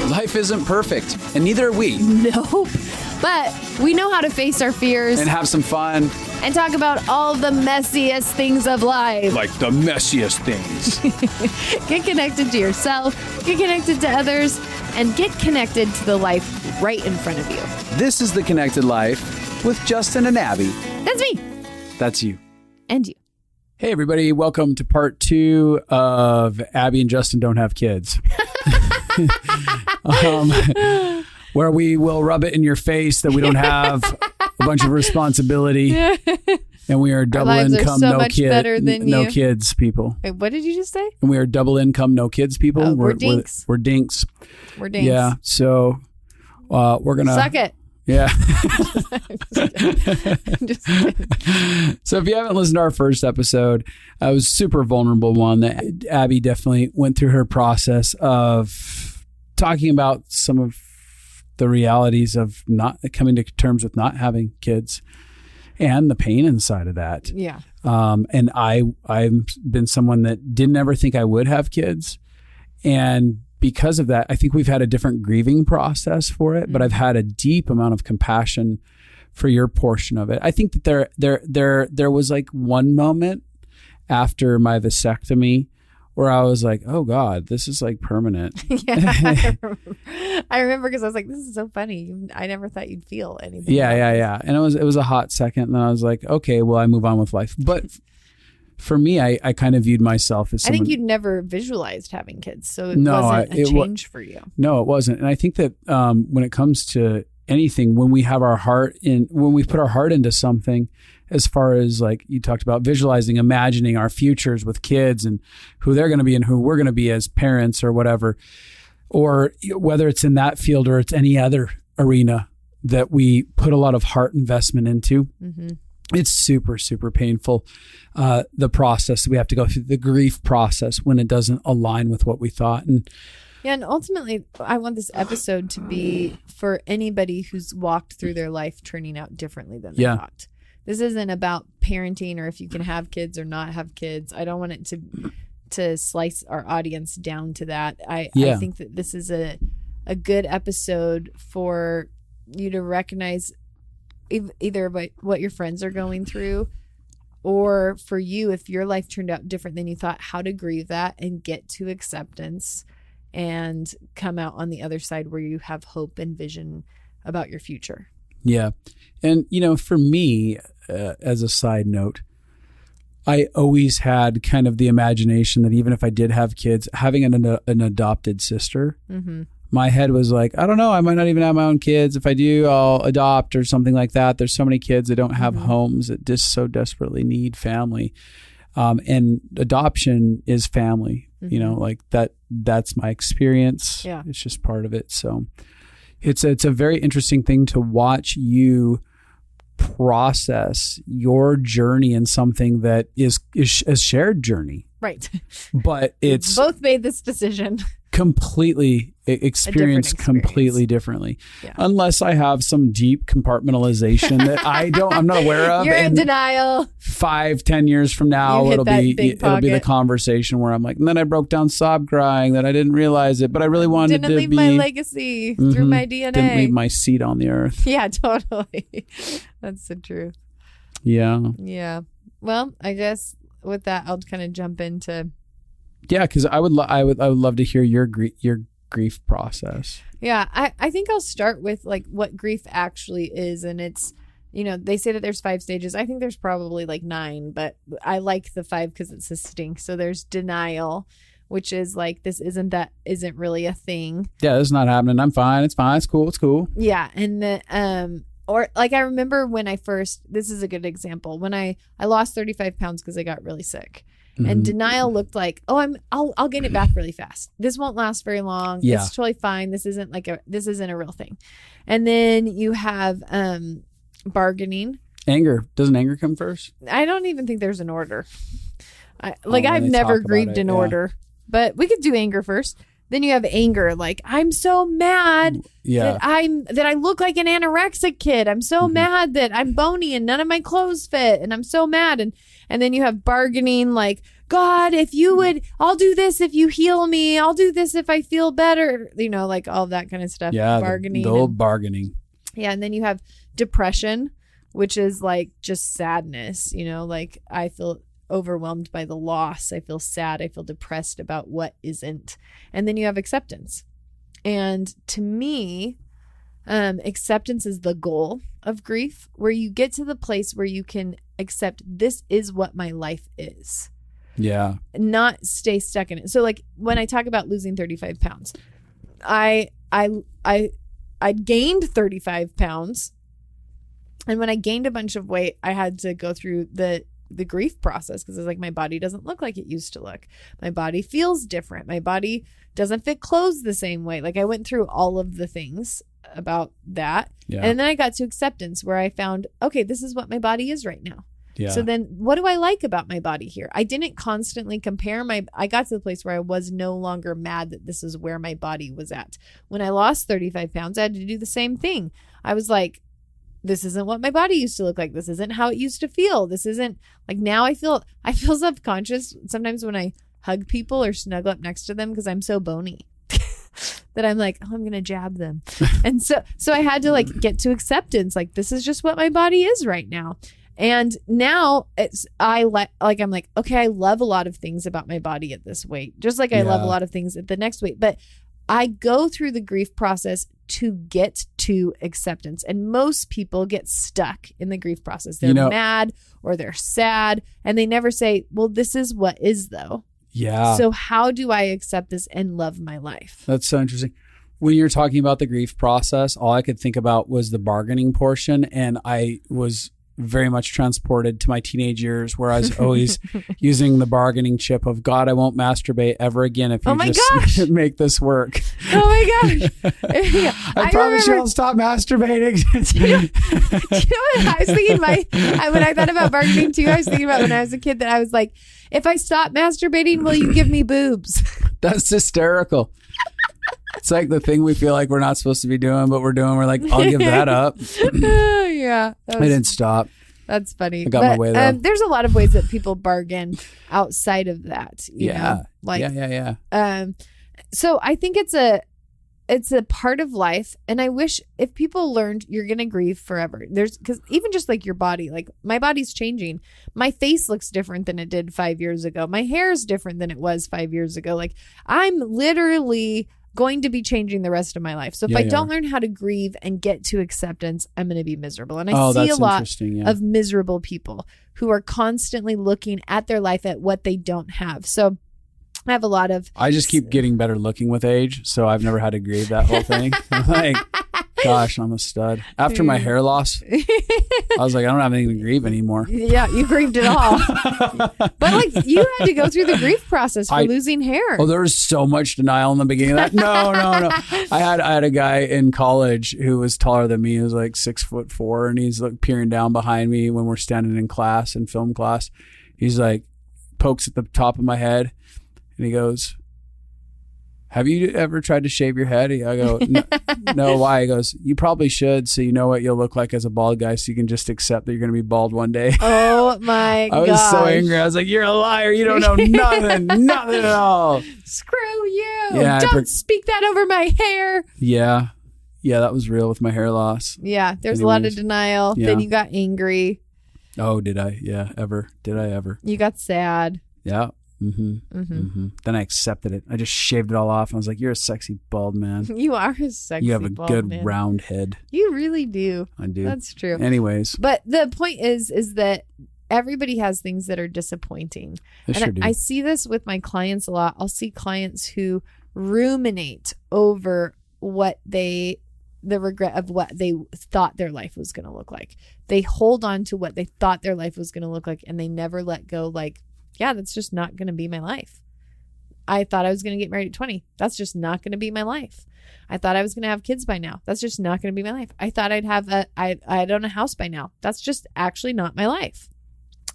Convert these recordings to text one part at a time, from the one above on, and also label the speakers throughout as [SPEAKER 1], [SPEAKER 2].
[SPEAKER 1] Life isn't perfect, and neither are we.
[SPEAKER 2] Nope. But we know how to face our fears
[SPEAKER 1] And have some fun.
[SPEAKER 2] and talk about all the messiest things of life.
[SPEAKER 1] Like the messiest things.
[SPEAKER 2] Get connected to yourself, get connected to others, and get connected to the life right in front of you.
[SPEAKER 1] This is The Connected Life with Justin and Abby.
[SPEAKER 2] That's me.
[SPEAKER 1] That's you.
[SPEAKER 2] And you.
[SPEAKER 1] Hey, everybody. Welcome to part 2 of Abby and Justin Don't Have Kids. Where we will rub it in your face that we don't have a bunch of responsibility and we are double
[SPEAKER 2] lives are
[SPEAKER 1] income,
[SPEAKER 2] so
[SPEAKER 1] no
[SPEAKER 2] much better than
[SPEAKER 1] no
[SPEAKER 2] you.
[SPEAKER 1] kids people.
[SPEAKER 2] Wait, what did you just say?
[SPEAKER 1] And we are double income, no kids people.
[SPEAKER 2] Oh, we're dinks.
[SPEAKER 1] We're dinks.
[SPEAKER 2] We're dinks.
[SPEAKER 1] Yeah. So we're going to
[SPEAKER 2] suck it.
[SPEAKER 1] Yeah.
[SPEAKER 2] Just kidding.
[SPEAKER 1] So if you haven't listened to our first episode, it was a super vulnerable one that Abby definitely went through her process of talking about some of the realities of not coming to terms with not having kids and the pain inside of that.
[SPEAKER 2] Yeah.
[SPEAKER 1] And I've been someone that didn't ever think I would have kids. And because of that, I think we've had a different grieving process for it, but I've had a deep amount of compassion for your portion of it. I think that there was like one moment after my vasectomy where I was like, oh God, this is like permanent.
[SPEAKER 2] Yeah, I remember because I was like, this is so funny. I never thought you'd feel anything.
[SPEAKER 1] Yeah. And it was a hot second. And then I was like, okay, well, I move on with life. But for me, I kind of viewed myself as someone.
[SPEAKER 2] I think you'd never visualized having kids. So it
[SPEAKER 1] No,
[SPEAKER 2] wasn't a change for you.
[SPEAKER 1] No, it wasn't. And I think that when it comes to anything, when we put our heart into something, as far as like you talked about visualizing, imagining our futures with kids and who they're going to be and who we're going to be as parents or whatever, or whether it's in that field or it's any other arena that we put a lot of heart investment into. Mm-hmm. It's super, super painful. The process we have to go through, the grief process when it doesn't align with what we thought. And
[SPEAKER 2] ultimately, I want this episode to be for anybody who's walked through their life turning out differently than they thought. This isn't about parenting or if you can have kids or not have kids. I don't want it to slice our audience down to that. I think that this is a good episode for you to recognize either what your friends are going through, or for you, if your life turned out different than you thought, how to grieve that and get to acceptance and come out on the other side where you have hope and vision about your future.
[SPEAKER 1] Yeah. And, for me, as a side note, I always had kind of the imagination that even if I did have kids, having an adopted sister, my head was like, I don't know, I might not even have my own kids. If I do, I'll adopt or something like that. There's so many kids that don't have homes that just so desperately need family. And adoption is family, like that's my experience. Yeah. It's just part of it. So it's a very interesting thing to watch you process your journey in something that is a shared journey.
[SPEAKER 2] Right.
[SPEAKER 1] But it's
[SPEAKER 2] both made this decision.
[SPEAKER 1] Completely experienced completely differently. Yeah. Unless I have some deep compartmentalization that I'm not aware of.
[SPEAKER 2] You're in denial.
[SPEAKER 1] 5-10 years from now, it'll be the conversation where I'm like, and then I broke down sob crying that I didn't realize it, but I really wanted to
[SPEAKER 2] leave my legacy through my DNA.
[SPEAKER 1] Didn't leave my seed on the earth.
[SPEAKER 2] Yeah, totally. That's the truth.
[SPEAKER 1] Yeah.
[SPEAKER 2] Yeah. Well, I guess with that, I'll kind of jump into.
[SPEAKER 1] Yeah, because I would love to hear your grief process.
[SPEAKER 2] Yeah, I think I'll start with like what grief actually is, and it's they say that there's 5 stages. I think there's probably like 9, but I like the 5 because it's succinct. So there's denial, which is like this isn't really a thing. Yeah,
[SPEAKER 1] this is not happening. I'm fine. It's fine. It's cool.
[SPEAKER 2] Yeah, and the or like I remember when I first. This is a good example when I lost 35 pounds because I got really sick. And denial looked like, I'll gain it back really fast. This won't last very long. Yeah. It's totally fine. This isn't a real thing. And then you have bargaining.
[SPEAKER 1] Anger. Doesn't anger come first?
[SPEAKER 2] I don't even think there's an order. I've never grieved in order, but we could do anger first. Then you have anger, like I'm so mad that I look like an anorexic kid. I'm so mad that I'm bony and none of my clothes fit, and I'm so mad. And then you have bargaining, like God, if you would, I'll do this if you heal me. I'll do this if I feel better. You know, like all that kind of stuff.
[SPEAKER 1] Yeah,
[SPEAKER 2] bargaining.
[SPEAKER 1] The old bargaining.
[SPEAKER 2] Yeah, and then you have depression, which is like just sadness. You know, like I feel overwhelmed by the loss. I feel sad. I feel depressed about what isn't. And then you have acceptance. And to me, acceptance is the goal of grief, where you get to the place where you can accept this is what my life is.
[SPEAKER 1] Yeah.
[SPEAKER 2] Not stay stuck in it. So like when I talk about losing 35 pounds, I gained 35 pounds. And when I gained a bunch of weight, I had to go through the grief process, because it's like my body doesn't look like it used to look. My body feels different. My body doesn't fit clothes the same way. Like I went through all of the things about that. Yeah. And then I got to acceptance, where I found, okay, this is what my body is right now. Yeah. So then what do I like about my body here? I didn't constantly compare I got to the place where I was no longer mad that this is where my body was at. When I lost 35 pounds, I had to do the same thing. I was like, this isn't what my body used to look like. This isn't how it used to feel. This isn't like, now I feel subconscious sometimes when I hug people or snuggle up next to them, because I'm so bony that I'm like, oh, I'm going to jab them. And so I had to like get to acceptance. Like, this is just what my body is right now. And now I'm like, okay, I love a lot of things about my body at this weight, just like I love a lot of things at the next weight. But I go through the grief process to get to acceptance. And most people get stuck in the grief process. They're mad or they're sad, and they never say, well, this is what is though. Yeah. So how do I accept this and love my life?
[SPEAKER 1] That's so interesting. When you're talking about the grief process, all I could think about was the bargaining portion. And I was very much transported to my teenage years, where I was always using the bargaining chip of, God, I won't masturbate ever again if you just make this work.
[SPEAKER 2] Oh my gosh. Yeah.
[SPEAKER 1] I promise you I'll stop masturbating.
[SPEAKER 2] Do you know what I was thinking? When I thought about bargaining too, I was thinking about when I was a kid, that I was like, if I stop masturbating, will you give me boobs?
[SPEAKER 1] That's hysterical. It's like the thing we feel like we're not supposed to be doing, but we're doing. We're like, I'll give that up.
[SPEAKER 2] Yeah.
[SPEAKER 1] I didn't stop.
[SPEAKER 2] That's funny.
[SPEAKER 1] I got my way though.
[SPEAKER 2] There's a lot of ways that people bargain outside of that. You know? Like,
[SPEAKER 1] yeah.
[SPEAKER 2] So I think it's a part of life. And I wish if people learned you're going to grieve forever, because even just like your body, like my body's changing. My face looks different than it did 5 years ago. My hair is different than it was 5 years ago. Like I'm literally going to be changing the rest of my life. So if I don't learn how to grieve and get to acceptance, I'm going to be miserable. And I see a lot of miserable people who are constantly looking at their life at what they don't have. So I have a lot of...
[SPEAKER 1] I just keep getting better looking with age, so I've never had to grieve that whole thing. I'm like, gosh, I'm a stud. After my hair loss, I was like, I don't have anything to grieve anymore.
[SPEAKER 2] Yeah, you grieved it all. But like, you had to go through the grief process for losing hair.
[SPEAKER 1] Oh, there was so much denial in the beginning of that. No. I had a guy in college who was taller than me. He was like 6'4", and he's like peering down behind me when we're standing in class, in film class. He's like, pokes at the top of my head. And he goes, have you ever tried to shave your head? I go, no, why? He goes, you probably should, so you know what you'll look like as a bald guy, so you can just accept that you're going to be bald one day.
[SPEAKER 2] Oh my god!
[SPEAKER 1] I was so angry. I was like, you're a liar. You don't know nothing at all.
[SPEAKER 2] Screw you. Yeah, don't speak that over my hair.
[SPEAKER 1] Yeah, that was real with my hair loss.
[SPEAKER 2] Yeah, there's a lot of denial. Yeah. Then you got angry.
[SPEAKER 1] Oh, did I? Yeah, ever. Did I ever?
[SPEAKER 2] You got sad.
[SPEAKER 1] Yeah. Then I accepted it. I just shaved it all off. And I was like, you're a sexy bald man.
[SPEAKER 2] You are a sexy bald man.
[SPEAKER 1] You have a good round head.
[SPEAKER 2] You really do.
[SPEAKER 1] I do.
[SPEAKER 2] That's true.
[SPEAKER 1] Anyways.
[SPEAKER 2] But the point is that everybody has things that are disappointing. I see this with my clients a lot. I'll see clients who ruminate over the regret of what they thought their life was going to look like. They hold on to what they thought their life was going to look like, and they never let go. Like, yeah, that's just not going to be my life. I thought I was going to get married at 20. That's just not going to be my life. I thought I was going to have kids by now. That's just not going to be my life. I thought I'd own a house by now. That's just actually not my life.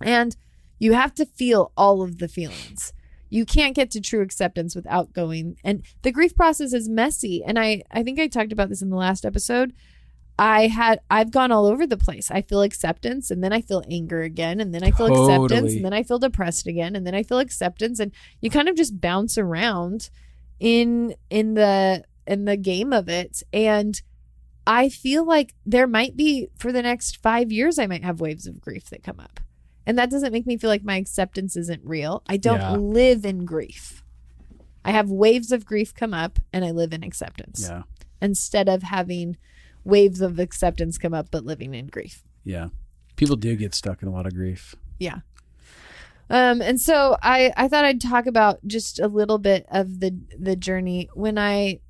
[SPEAKER 2] And you have to feel all of the feelings. You can't get to true acceptance without going. And the grief process is messy. And I think I talked about this in the last episode. I've gone all over the place. I feel acceptance, and then I feel anger again, and then I feel acceptance, and then I feel depressed again, and then I feel acceptance, and you kind of just bounce around in the game of it. And I feel like there might be, for the next 5 years, I might have waves of grief that come up. And that doesn't make me feel like my acceptance isn't real. I don't live in grief. I have waves of grief come up, and I live in acceptance. Yeah. Instead of having waves of acceptance come up, but living in grief.
[SPEAKER 1] Yeah. People do get stuck in a lot of grief.
[SPEAKER 2] Yeah. And so I thought I'd talk about just a little bit of the journey. When I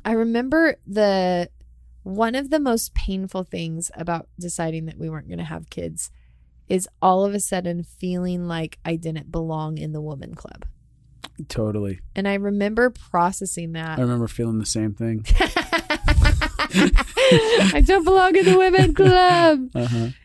[SPEAKER 2] remember one of the most painful things about deciding that we weren't going to have kids is all of a sudden feeling like I didn't belong in the woman club. Totally. And I remember processing that.
[SPEAKER 1] I remember feeling the same thing.
[SPEAKER 2] I don't belong in the women club.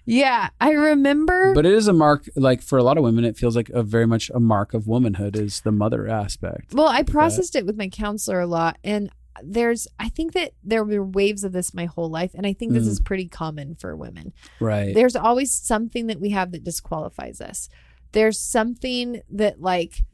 [SPEAKER 2] Yeah, I remember.
[SPEAKER 1] But it is a mark, like for a lot of women, it feels like very much a mark of womanhood is the mother aspect.
[SPEAKER 2] Well, I processed it with my counselor a lot. And I think that there were waves of this my whole life. And I think this is pretty common for women.
[SPEAKER 1] Right.
[SPEAKER 2] There's always something that we have that disqualifies us. There's something that like,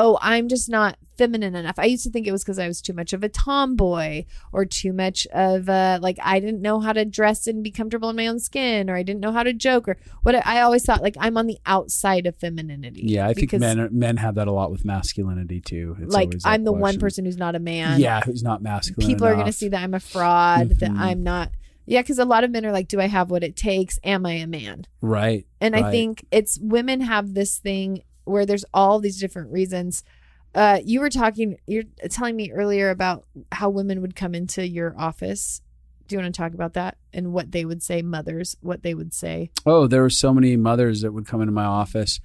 [SPEAKER 2] oh, I'm just not feminine enough. I used to think it was because I was too much of a tomboy or too much of like I didn't know how to dress and be comfortable in my own skin, or I didn't know how to joke, or what. I always thought like I'm on the outside of femininity.
[SPEAKER 1] Yeah, I think men have that a lot with masculinity too. It's
[SPEAKER 2] like I'm the one person who's not a man.
[SPEAKER 1] Yeah, who's not masculine.
[SPEAKER 2] People
[SPEAKER 1] enough.
[SPEAKER 2] Are going to see that I'm a fraud, that I'm not. Yeah, because a lot of men are like, do I have what it takes? Am I a man?
[SPEAKER 1] Right.
[SPEAKER 2] And I think it's women have this thing where there's all these different reasons. You're telling me earlier about how women would come into your office. Do you want to talk about that and what they would say, mothers, what they would say?
[SPEAKER 1] Oh, there were so many mothers that would come into my office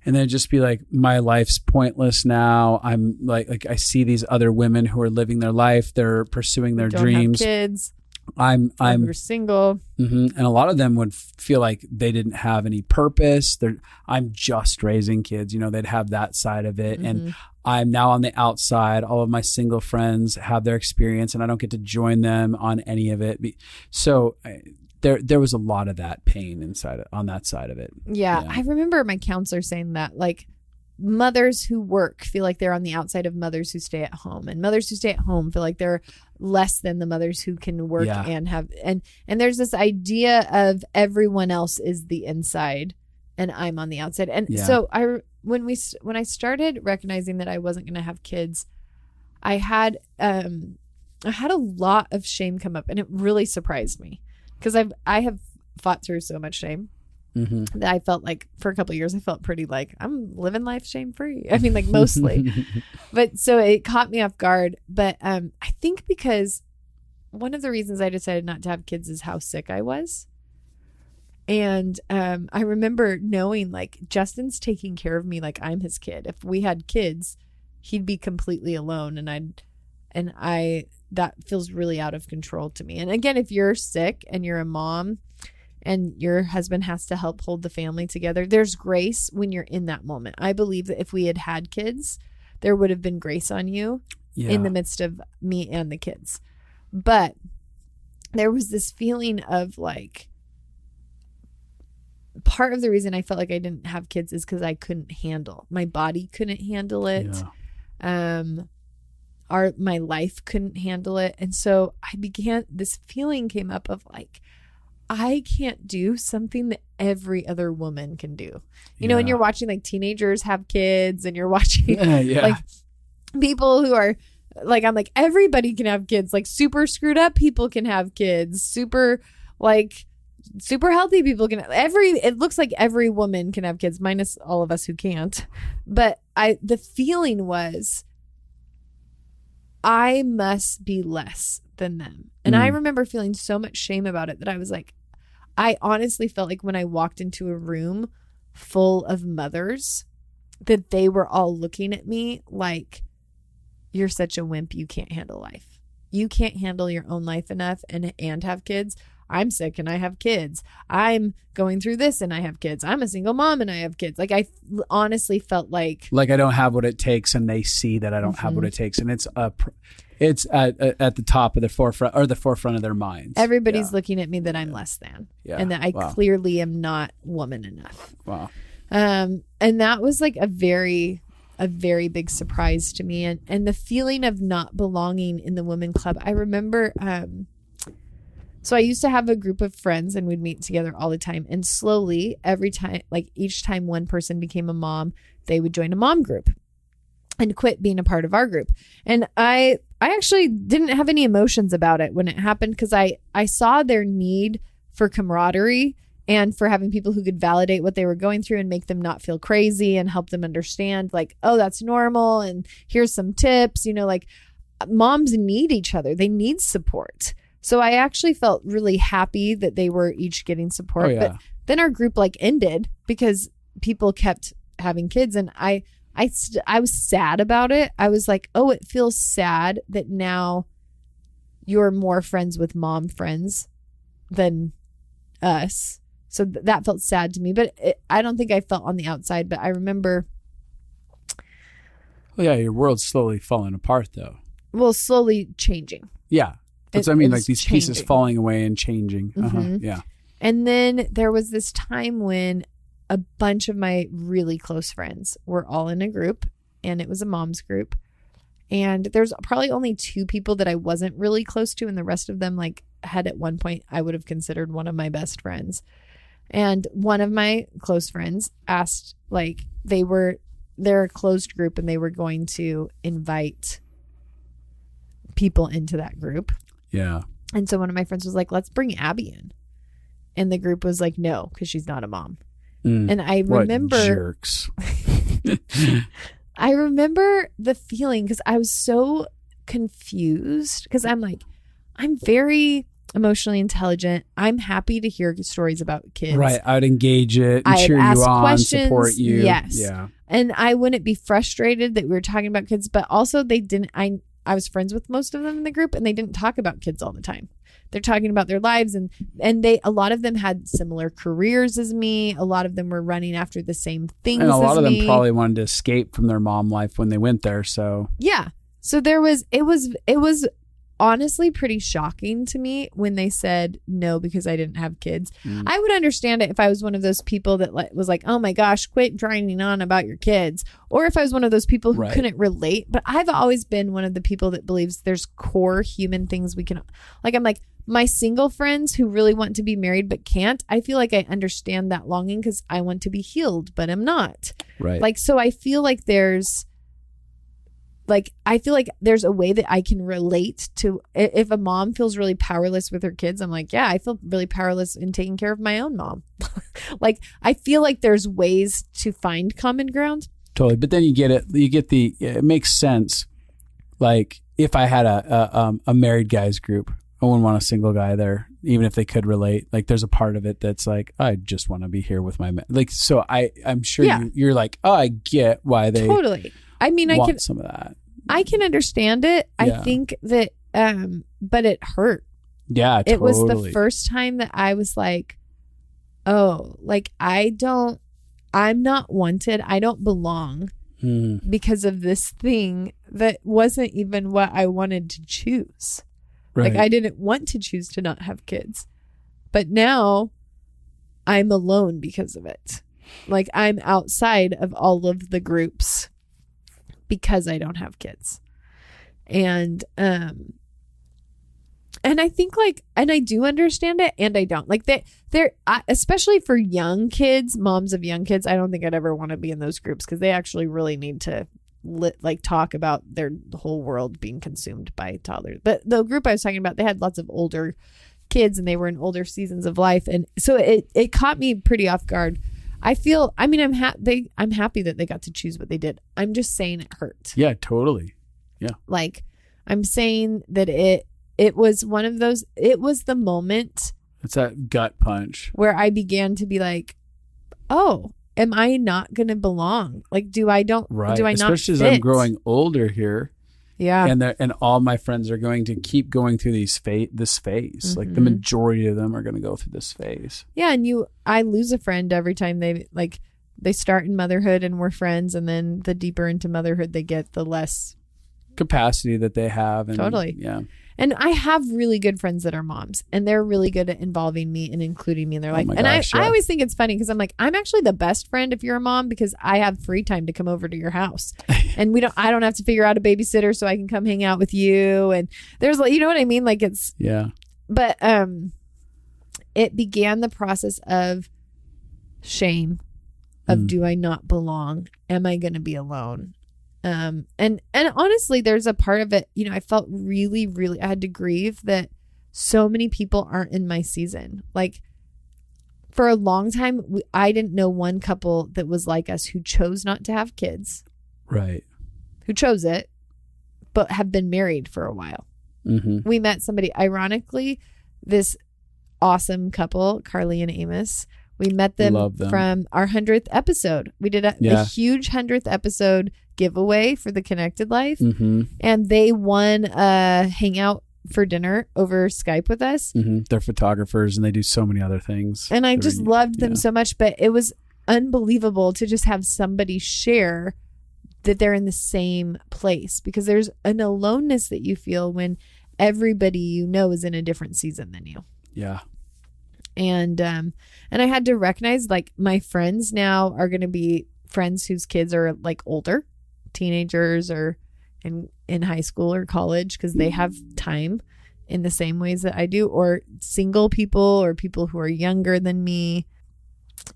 [SPEAKER 1] and they'd just be like, my life's pointless now. I'm like I see these other women who are living their life. They're pursuing their dreams.
[SPEAKER 2] Have kids.
[SPEAKER 1] We're
[SPEAKER 2] single.
[SPEAKER 1] And a lot of them would feel like they didn't have any purpose. I'm just raising kids. They'd have that side of it. And I'm now on the outside. All of my single friends have their experience and I don't get to join them on any of it. So there was a lot of that pain on that side of it.
[SPEAKER 2] Yeah. I remember my counselor saying that, like, mothers who work feel like they're on the outside of mothers who stay at home, and mothers who stay at home feel like they're less than the mothers who can work and have, and there's this idea of everyone else is the inside and I'm on the outside. And so when I started recognizing that I wasn't going to have kids, I had a lot of shame come up, and it really surprised me because I have fought through so much shame. That I felt like for a couple of years, I felt pretty like I'm living life shame free. I mean, like mostly, but so it caught me off guard. But I think because one of the reasons I decided not to have kids is how sick I was. And I remember knowing like Justin's taking care of me like I'm his kid. If we had kids, he'd be completely alone. And that feels really out of control to me. And again, if you're sick and you're a mom and your husband has to help hold the family together, there's grace when you're in that moment. I believe that if we had had kids, there would have been grace on you in the midst of me and the kids. But there was this feeling of like, part of the reason I felt like I didn't have kids is because I couldn't handle. My body couldn't handle it. My life couldn't handle it. And so this feeling came up of like, I can't do something that every other woman can do. You know, and you're watching like teenagers have kids, and you're watching like people who are like, I'm like, everybody can have kids. Like super screwed up people can have kids. Super healthy people can. It looks like every woman can have kids, minus all of us who can't. But the feeling was, I must be less than them. And I remember feeling so much shame about it that I was like, I honestly felt like when I walked into a room full of mothers, that they were all looking at me like, you're such a wimp. You can't handle life. You can't handle your own life enough and have kids. I'm sick and I have kids. I'm going through this and I have kids. I'm a single mom and I have kids. Like I honestly felt like
[SPEAKER 1] I don't have what it takes, and they see that I don't have what it takes, and it's at the top of the forefront of their minds.
[SPEAKER 2] Everybody's looking at me that I'm less than, and that I clearly am not woman enough.
[SPEAKER 1] Wow.
[SPEAKER 2] And that was like a very big surprise to me, and the feeling of not belonging in the women club. I remember, so I used to have a group of friends and we'd meet together all the time, and slowly each time one person became a mom, they would join a mom group and quit being a part of our group. And I actually didn't have any emotions about it when it happened, because I saw their need for camaraderie and for having people who could validate what they were going through and make them not feel crazy and help them understand, like, oh, that's normal. And here's some tips, like moms need each other. They need support. So I actually felt really happy that they were each getting support.
[SPEAKER 1] Oh, yeah.
[SPEAKER 2] But then our group ended because people kept having kids. And I was sad about it. I was like, oh, it feels sad that now you're more friends with mom friends than us. So that felt sad to me, but I don't think I felt on the outside, but I remember.
[SPEAKER 1] Well, yeah, your world's slowly falling apart though.
[SPEAKER 2] Well, slowly changing.
[SPEAKER 1] Yeah. That's what I mean, like these pieces falling away and changing.
[SPEAKER 2] Mm-hmm.
[SPEAKER 1] Yeah.
[SPEAKER 2] And then there was this time when a bunch of my really close friends were all in a group, and it was a mom's group. And there's probably only 2 people that I wasn't really close to, and the rest of them had at one point I would have considered one of my best friends. And one of my close friends asked, they're a closed group and they were going to invite people into that group.
[SPEAKER 1] Yeah.
[SPEAKER 2] And so one of my friends was like, let's bring Abby in. And the group was like, no, because she's not a mom. And I remember.
[SPEAKER 1] What jerks.
[SPEAKER 2] I remember the feeling, because I was so confused, because I'm very emotionally intelligent. I'm happy to hear stories about kids.
[SPEAKER 1] Right. I'd engage it and cheer you on, questions, support you.
[SPEAKER 2] Yes.
[SPEAKER 1] Yeah.
[SPEAKER 2] And I wouldn't be frustrated that we were talking about kids, but also I was friends with most of them in the group, and they didn't talk about kids all the time. They're talking about their lives, and a lot of them had similar careers as me. A lot of them were running after the same things as me.
[SPEAKER 1] And a lot of them probably wanted to escape from their mom life when they went there. So
[SPEAKER 2] yeah. So it was honestly pretty shocking to me when they said no because I didn't have kids. I would understand it if I was one of those people that was like, oh my gosh, quit droning on about your kids. Or if I was one of those people who couldn't relate. But I've always been one of the people that believes there's core human things we can, I'm like, my single friends who really want to be married but can't, I feel like I understand that longing because I want to be healed, but I'm not.
[SPEAKER 1] Right.
[SPEAKER 2] So I feel like there's a way that I can relate to. If a mom feels really powerless with her kids, I'm like, yeah, I feel really powerless in taking care of my own mom. I feel like there's ways to find common ground.
[SPEAKER 1] Totally. But then it makes sense. Like if I had a married guys group, I wouldn't want a single guy there, even if they could relate. Like there's a part of it that's like, I just want to be here with my man. So I'm sure you're like, oh, I get why they
[SPEAKER 2] totally. I mean,
[SPEAKER 1] want
[SPEAKER 2] I can
[SPEAKER 1] some of that.
[SPEAKER 2] I can understand it. Yeah. I think that, but it hurt.
[SPEAKER 1] Yeah, totally.
[SPEAKER 2] It was the first time that I was like, oh, I'm not wanted. I don't belong because of this thing that wasn't even what I wanted to choose. Right. I didn't want to choose to not have kids, but now I'm alone because of it. I'm outside of all of the groups because I don't have kids. And I think and I do understand it and I don't. They're especially for young kids, moms of young kids, I don't think I'd ever want to be in those groups because they actually really need to talk about their whole world being consumed by toddlers. But the group I was talking about, they had lots of older kids and they were in older seasons of life. And so it caught me pretty off guard. I'm happy that they got to choose what they did. I'm just saying it hurt.
[SPEAKER 1] Yeah, totally. Yeah.
[SPEAKER 2] I'm saying that it was one of those, it was the moment.
[SPEAKER 1] It's that gut punch
[SPEAKER 2] where I began to be like, oh, am I not going to belong? Do I not
[SPEAKER 1] Especially
[SPEAKER 2] fit?
[SPEAKER 1] As I'm growing older here.
[SPEAKER 2] Yeah.
[SPEAKER 1] And all my friends are going to keep going through this phase. Like the majority of them are going to go through this phase.
[SPEAKER 2] Yeah. And I lose a friend every time they start in motherhood and we're friends. And then the deeper into motherhood they get, the less
[SPEAKER 1] capacity that they have. And,
[SPEAKER 2] totally.
[SPEAKER 1] Yeah.
[SPEAKER 2] And I have really good friends that are moms, and they're really good at involving me and including me in their life. And I always think it's funny because I'm like, I'm actually the best friend if you're a mom because I have free time to come over to your house, and I don't have to figure out a babysitter so I can come hang out with you. And there's you know what I mean? Like it's
[SPEAKER 1] yeah.
[SPEAKER 2] But it began the process of shame, of do I not belong? Am I going to be alone? And honestly, there's a part of it, I felt really, really, I had to grieve that so many people aren't in my season. Like for a long time, I didn't know one couple that was like us who chose not to have kids.
[SPEAKER 1] Right.
[SPEAKER 2] Who chose it, but have been married for a while.
[SPEAKER 1] Mm-hmm.
[SPEAKER 2] We met somebody, ironically, this awesome couple, Carly and Amos. We met them from our 100th episode. We did a huge 100th episode giveaway for the Connected Life.
[SPEAKER 1] Mm-hmm.
[SPEAKER 2] And they won a hangout for dinner over Skype with us.
[SPEAKER 1] Mm-hmm. They're photographers and they do so many other things.
[SPEAKER 2] And I just loved them so much. But it was unbelievable to just have somebody share that they're in the same place, because there's an aloneness that you feel when everybody is in a different season than you.
[SPEAKER 1] Yeah.
[SPEAKER 2] And I had to recognize, like, my friends now are going to be friends whose kids are like older, teenagers or in high school or college, because they have time in the same ways that I do, or single people or people who are younger than me.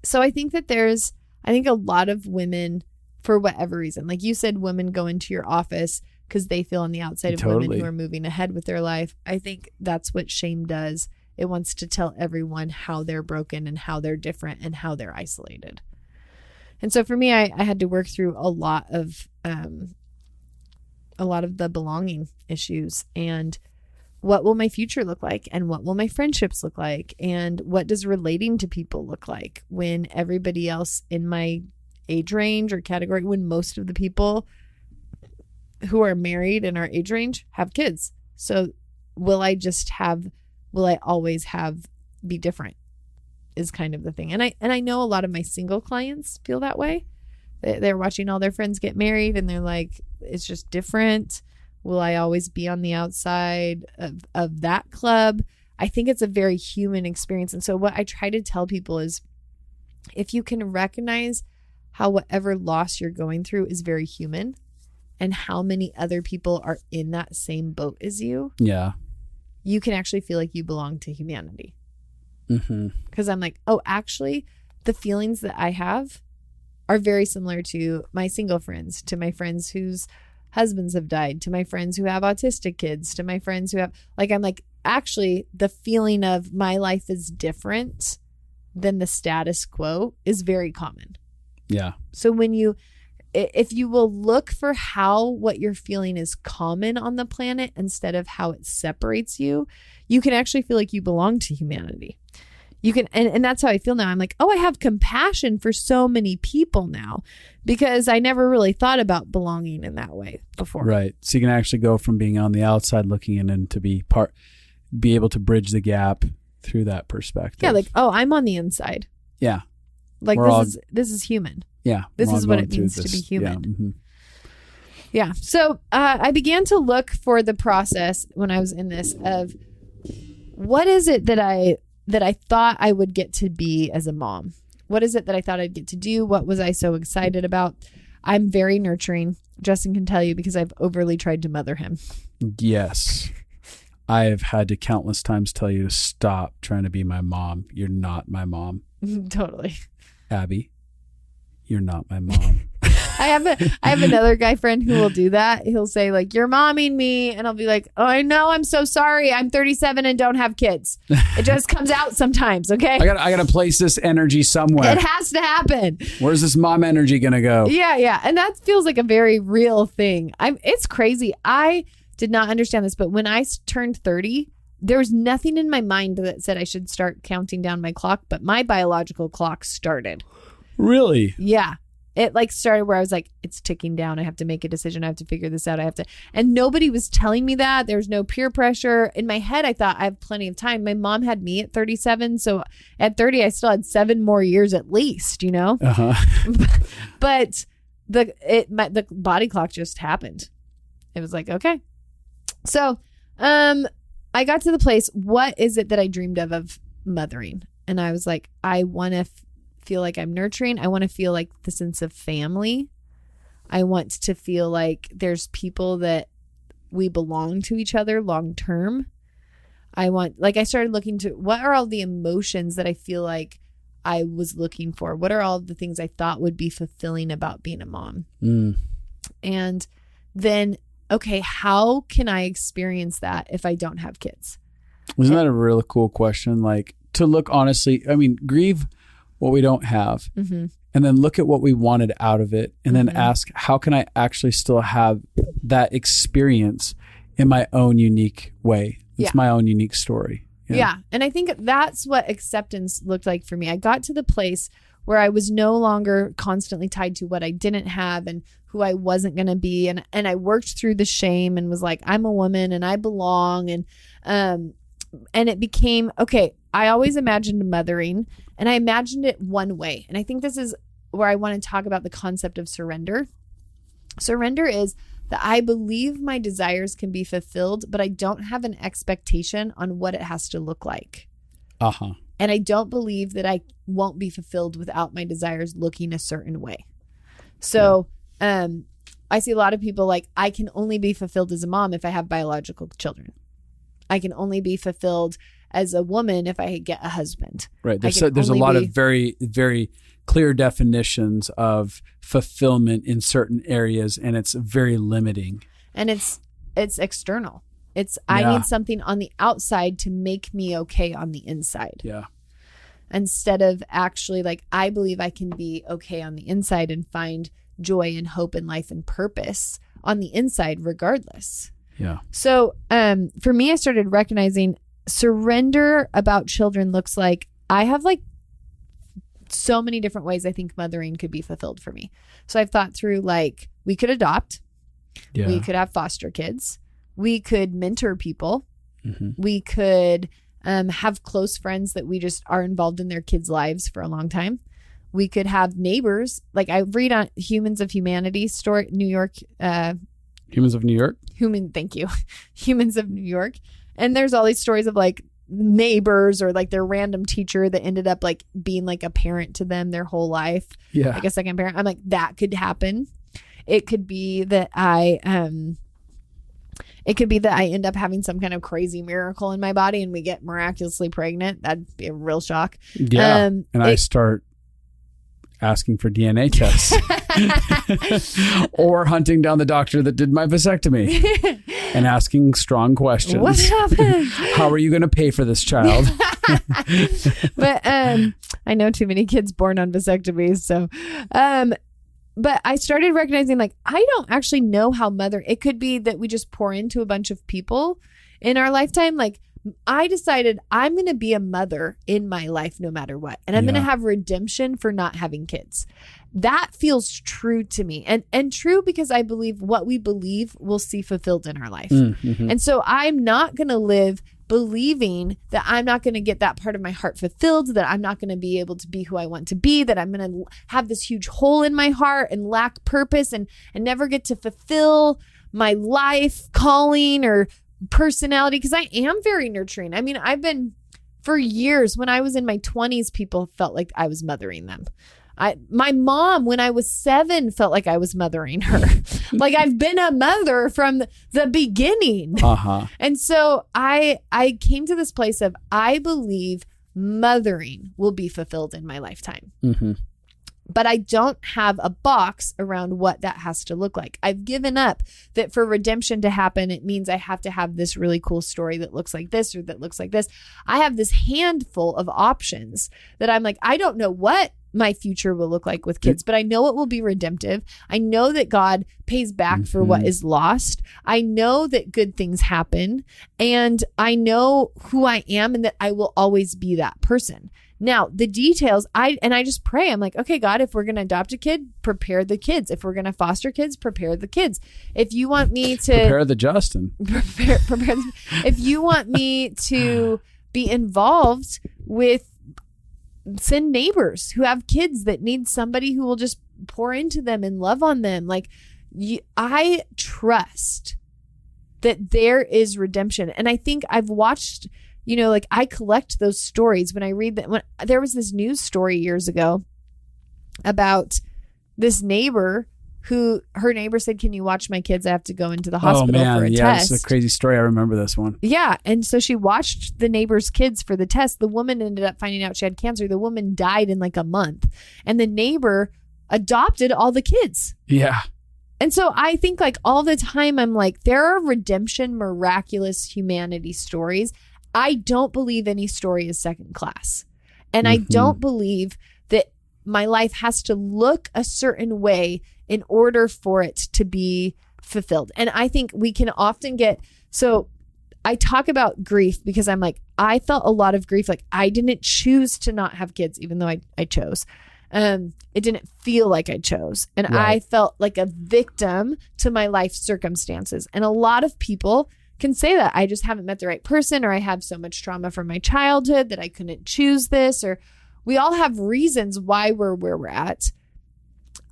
[SPEAKER 2] So I think that a lot of women, for whatever reason, like you said, women go into your office because they feel on the outside of women who are moving ahead with their life. I think that's what shame does. It wants to tell everyone how they're broken and how they're different and how they're isolated. And so for me, I had to work through a lot of the belonging issues, and what will my future look like, and what will my friendships look like, and what does relating to people look like when everybody else in my age range or category, when most of the people who are married in our age range have kids. So will I always be different is kind of the thing. And I know a lot of my single clients feel that way. They're watching all their friends get married and they're like, it's just different. Will I always be on the outside of that club? I think it's a very human experience. And so what I try to tell people is, if you can recognize how whatever loss you're going through is very human, and how many other people are in that same boat as you.
[SPEAKER 1] Yeah.
[SPEAKER 2] You can actually feel like you belong to humanity.
[SPEAKER 1] Mm-hmm.
[SPEAKER 2] Because I'm like, oh, actually, the feelings that I have are very similar to my single friends, to my friends whose husbands have died, to my friends who have autistic kids, to my friends who have, I'm like, actually, the feeling of my life is different than the status quo is very common.
[SPEAKER 1] Yeah.
[SPEAKER 2] So if you will look for how what you're feeling is common on the planet instead of how it separates you, you can actually feel like you belong to humanity. You can, and that's how I feel now. I'm like, oh, I have compassion for so many people now, because I never really thought about belonging in that way before.
[SPEAKER 1] Right. So you can actually go from being on the outside looking in and to be able to bridge the gap through that perspective.
[SPEAKER 2] Yeah. Like, oh, I'm on the inside.
[SPEAKER 1] Yeah.
[SPEAKER 2] Like this is human.
[SPEAKER 1] Yeah.
[SPEAKER 2] This is what it means to be human. Yeah. Mm-hmm. Yeah. So I began to look for the process when I was in this of what is it that I thought I would get to be as a mom? What is it that I thought I'd get to do? What was I so excited about? I'm very nurturing. Justin can tell you, because I've overly tried to mother him.
[SPEAKER 1] Yes. I have had to countless times tell you to stop trying to be my mom. You're not my mom.
[SPEAKER 2] Totally.
[SPEAKER 1] Abby, you're not my mom.
[SPEAKER 2] I have another guy friend who will do that. He'll say, like, you're momming me. And I'll be like, oh, I know. I'm so sorry. I'm 37 and don't have kids. It just comes out sometimes. Okay.
[SPEAKER 1] I got to place this energy somewhere.
[SPEAKER 2] It has to happen.
[SPEAKER 1] Where's this mom energy going to go?
[SPEAKER 2] Yeah. Yeah. And that feels like a very real thing. It's crazy. I did not understand this, but when I turned 30, there was nothing in my mind that said I should start counting down my clock, but my biological clock started.
[SPEAKER 1] Really?
[SPEAKER 2] Yeah. it like started where I was like, it's ticking down. I have to make a decision. I have to figure this out. And nobody was telling me that. There was no peer pressure. In my head, I thought I have plenty of time. My mom had me at 37. So at 30, I still had 7 more years at least, you know? But the body clock just happened. It was like, okay. So, I got to the place, what is it that I dreamed of mothering? And I was like, I want to feel like I'm nurturing. I want to feel like the sense of family. I want to feel like there's people that we belong to each other long term. I started looking to what are all the emotions that I feel like I was looking for? What are all the things I thought would be fulfilling about being a mom? And then, okay, how can I experience that if I don't have kids?
[SPEAKER 1] Isn't that a really cool question? Like to look honestly, I mean, grieve what we don't have, and then look at what we wanted out of it, and then ask, how can I actually still have that experience in my own unique way? It's my own unique story.
[SPEAKER 2] Yeah. And I think that's what acceptance looked like for me. I got to the place where I was no longer constantly tied to what I didn't have and who I wasn't going to be. And I worked through the shame and was like, I'm a woman and I belong. And it became, okay, I always imagined mothering, and I imagined it one way. And I think this is where I want to talk about the concept of surrender. Surrender is that I believe my desires can be fulfilled, but I don't have an expectation on what it has to look like. And I don't believe that I won't be fulfilled without my desires looking a certain way. So I see a lot of people like, I can only be fulfilled as a mom if I have biological children. I can only be fulfilled as a woman if I get a husband. Right. There's
[SPEAKER 1] a lot of very, very clear definitions of fulfillment in certain areas, and it's very limiting.
[SPEAKER 2] And it's external. I need something on the outside to make me okay on the inside.
[SPEAKER 1] Yeah.
[SPEAKER 2] Instead of actually like, I believe I can be okay on the inside and find joy and hope and life and purpose on the inside regardless.
[SPEAKER 1] Yeah.
[SPEAKER 2] So for me, I started recognizing surrender about children looks like I have like so many different ways I think mothering could be fulfilled for me. So I've thought through like we could adopt, we could have foster kids, we could mentor people, we could have close friends that we just are involved in their kids' lives for a long time. We could have neighbors. Like I read on Humans of Humanity story, New York.
[SPEAKER 1] Humans of New York?
[SPEAKER 2] Thank you. Humans of New York. And there's all these stories of like neighbors or like their random teacher that ended up like being like a parent to them their whole life.
[SPEAKER 1] Yeah.
[SPEAKER 2] Like a second parent. I'm like, that could happen. It could be that I end up having some kind of crazy miracle in my body and we get miraculously pregnant. That'd be a real shock.
[SPEAKER 1] Yeah. I start asking for DNA tests or hunting down the doctor that did my vasectomy and asking strong questions.
[SPEAKER 2] What happened?
[SPEAKER 1] How are you going to pay for this child?
[SPEAKER 2] But I know too many kids born on vasectomies. So, but I started recognizing like, I don't actually know how it could be that we just pour into a bunch of people in our lifetime. Like I decided I'm going to be a mother in my life no matter what. And I'm going to have redemption for not having kids. That feels true to me. And true because I believe what we believe we'll see fulfilled in our life. And so I'm not going to live believing that I'm not going to get that part of my heart fulfilled, that I'm not going to be able to be who I want to be, that I'm going to have this huge hole in my heart and lack purpose and never get to fulfill my life calling or personality, because I am very nurturing. I mean, I've been for years, when I was in my 20s, people felt like I was mothering them. My mom, when I was 7, felt like I was mothering her. Like I've been a mother from the beginning. And so I came to this place of, I believe mothering will be fulfilled in my lifetime. But I don't have a box around what that has to look like. I've given up that for redemption to happen, it means I have to have this really cool story that looks like this or that looks like this. I have this handful of options that I'm like, I don't know what my future will look like with kids, but I know it will be redemptive. I know that God pays back for what is lost. I know that good things happen, and I know who I am and that I will always be that person. Now, the details, I just pray. I'm like, okay, God, if we're going to adopt a kid, prepare the kids. If we're going to foster kids, prepare the kids. If you want me to
[SPEAKER 1] prepare the Justin,
[SPEAKER 2] if you want me to be involved with, send neighbors who have kids that need somebody who will just pour into them and love on them. Like, I trust that there is redemption. And I think I've watched, like I collect those stories when I read that. When there was this news story years ago about this neighbor who her neighbor said, "Can you watch my kids? I have to go into the hospital for a test."
[SPEAKER 1] It's a crazy story. I remember this one.
[SPEAKER 2] Yeah. And so she watched the neighbor's kids for the test. The woman ended up finding out she had cancer. The woman died in like a month. And the neighbor adopted all the kids.
[SPEAKER 1] Yeah.
[SPEAKER 2] And so I think like all the time, I'm like, there are redemption, miraculous humanity stories. I don't believe any story is second class. And I don't believe that my life has to look a certain way in order for it to be fulfilled. And I think we can often so I talk about grief because I'm like, I felt a lot of grief. Like I didn't choose to not have kids, even though I chose. It didn't feel like I chose. And I felt like a victim to my life circumstances. And a lot of people can say that I just haven't met the right person, or I have so much trauma from my childhood that I couldn't choose this, or we all have reasons why we're where we're at.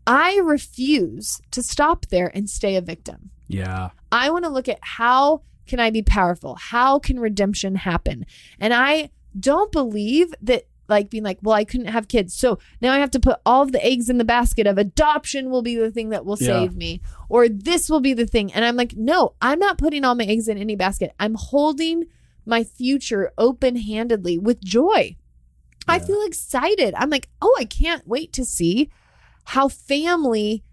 [SPEAKER 2] I refuse to stop there and stay a victim.
[SPEAKER 1] Yeah.
[SPEAKER 2] I want to look at how can I be powerful? How can redemption happen? And I don't believe that like being like, well, I couldn't have kids, so now I have to put all of the eggs in the basket of adoption will be the thing that will save me, or this will be the thing. And I'm like, no, I'm not putting all my eggs in any basket. I'm holding my future open-handedly with joy. I feel excited. I'm like, oh, I can't wait to see how family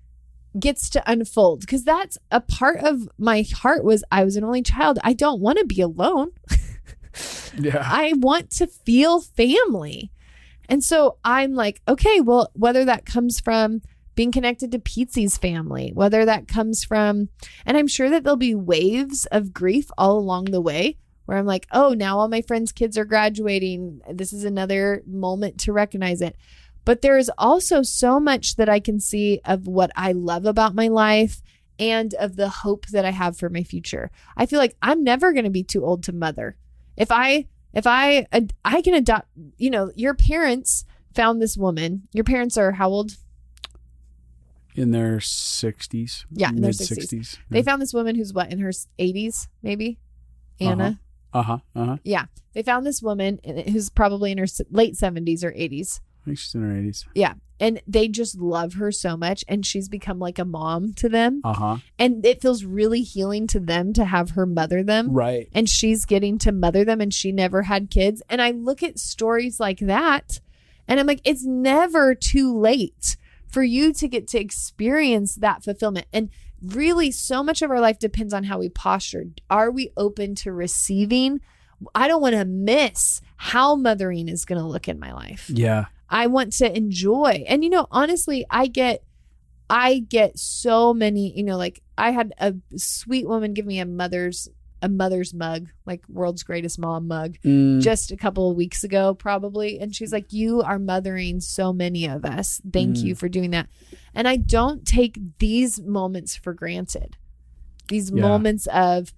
[SPEAKER 2] gets to unfold, because that's a part of my heart. Was I was an only child. I don't want to be alone. Yeah. I want to feel family. And so I'm like, okay, well, whether that comes from being connected to Peetsy's family, whether that comes from, and I'm sure that there'll be waves of grief all along the way where I'm like, oh, now all my friends' kids are graduating. This is another moment to recognize it. But there is also so much that I can see of what I love about my life and of the hope that I have for my future. I feel like I'm never going to be too old to mother. If I can adopt, your parents found this woman. Your parents are how old?
[SPEAKER 1] In their 60s.
[SPEAKER 2] Yeah, in their 60s. They found this woman who's in her 80s, maybe? Anna? Yeah. They found this woman who's probably in her late 70s or 80s.
[SPEAKER 1] I think she's in her 80s.
[SPEAKER 2] Yeah. And they just love her so much. And she's become like a mom to them. And it feels really healing to them to have her mother them.
[SPEAKER 1] Right.
[SPEAKER 2] And she's getting to mother them, and she never had kids. And I look at stories like that and I'm like, it's never too late for you to get to experience that fulfillment. And really, so much of our life depends on how we posture. Are we open to receiving? I don't want to miss how mothering is going to look in my life.
[SPEAKER 1] Yeah.
[SPEAKER 2] I want to enjoy. And, honestly, I get so many, like I had a sweet woman give me a mother's mug, like world's greatest mom mug, just a couple of weeks ago, probably. And she's like, you are mothering so many of us. Thank you for doing that. And I don't take these moments for granted. These moments of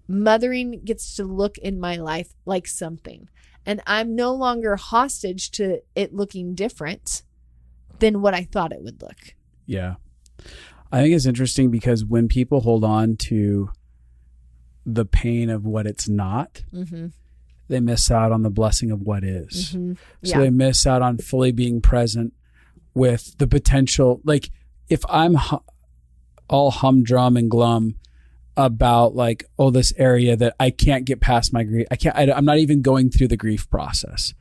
[SPEAKER 2] mothering gets to look in my life like something. And I'm no longer hostage to it looking different than what I thought it would look.
[SPEAKER 1] Yeah. I think it's interesting because when people hold on to the pain of what it's not, they miss out on the blessing of what is. So they miss out on fully being present with the potential. Like if I'm all humdrum and glum about like, oh, this area that I can't get past my grief. I'm not even going through the grief process.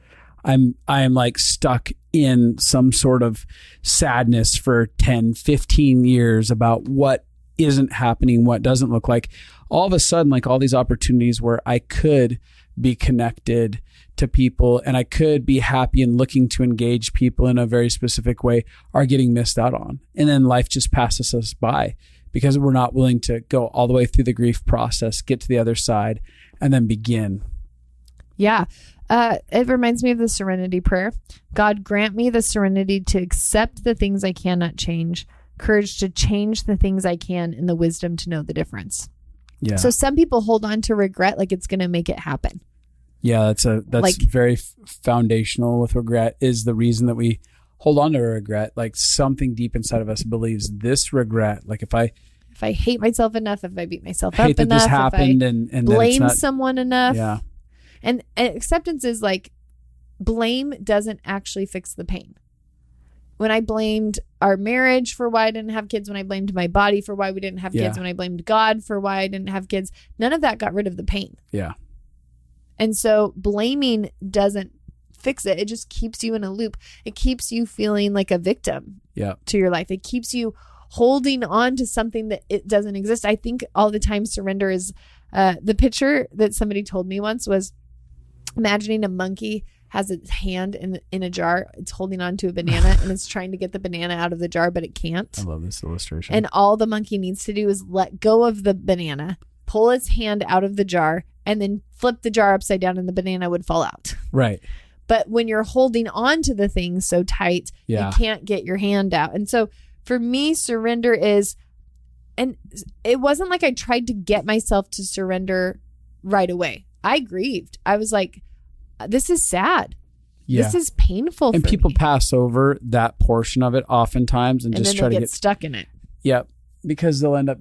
[SPEAKER 1] I'm like stuck in some sort of sadness for 10, 15 years about what isn't happening, what doesn't look like. All of a sudden, like all these opportunities where I could be connected to people and I could be happy and looking to engage people in a very specific way are getting missed out on. And then life just passes us by, because we're not willing to go all the way through the grief process, get to the other side, and then begin.
[SPEAKER 2] Yeah. It reminds me of the serenity prayer. God, grant me the serenity to accept the things I cannot change, courage to change the things I can, and the wisdom to know the difference.
[SPEAKER 1] Yeah.
[SPEAKER 2] So some people hold on to regret like it's going to make it happen.
[SPEAKER 1] Yeah, that's like, very foundational with regret, is the reason that we hold on to regret. Like something deep inside of us believes this regret, like if I hate myself enough, if I beat myself up enough, this happened,
[SPEAKER 2] if I
[SPEAKER 1] and
[SPEAKER 2] blame someone enough.
[SPEAKER 1] Yeah.
[SPEAKER 2] And acceptance is like, blame doesn't actually fix the pain. When I blamed our marriage for why I didn't have kids, when I blamed my body for why we didn't have kids, when I blamed God for why I didn't have kids, none of that got rid of the pain.
[SPEAKER 1] Yeah.
[SPEAKER 2] And so blaming doesn't fix it. It just keeps you in a loop. It keeps you feeling like a victim to your life. It keeps you holding on to something that it doesn't exist. I think all the time surrender is, the picture that somebody told me once was imagining a monkey has its hand in a jar. It's holding on to a banana and it's trying to get the banana out of the jar, but it can't.
[SPEAKER 1] I love this illustration.
[SPEAKER 2] And all the monkey needs to do is let go of the banana, pull its hand out of the jar, and then flip the jar upside down and the banana would fall out.
[SPEAKER 1] Right.
[SPEAKER 2] But when you're holding on to the thing so tight, you can't get your hand out. And so for me, surrender is, and it wasn't like I tried to get myself to surrender right away. I grieved. I was like, this is sad. Yeah. This is painful.
[SPEAKER 1] And
[SPEAKER 2] for
[SPEAKER 1] people
[SPEAKER 2] me.
[SPEAKER 1] pass over that portion of it oftentimes and just
[SPEAKER 2] then
[SPEAKER 1] try
[SPEAKER 2] they
[SPEAKER 1] to
[SPEAKER 2] get stuck in it.
[SPEAKER 1] Yeah. Because they'll end up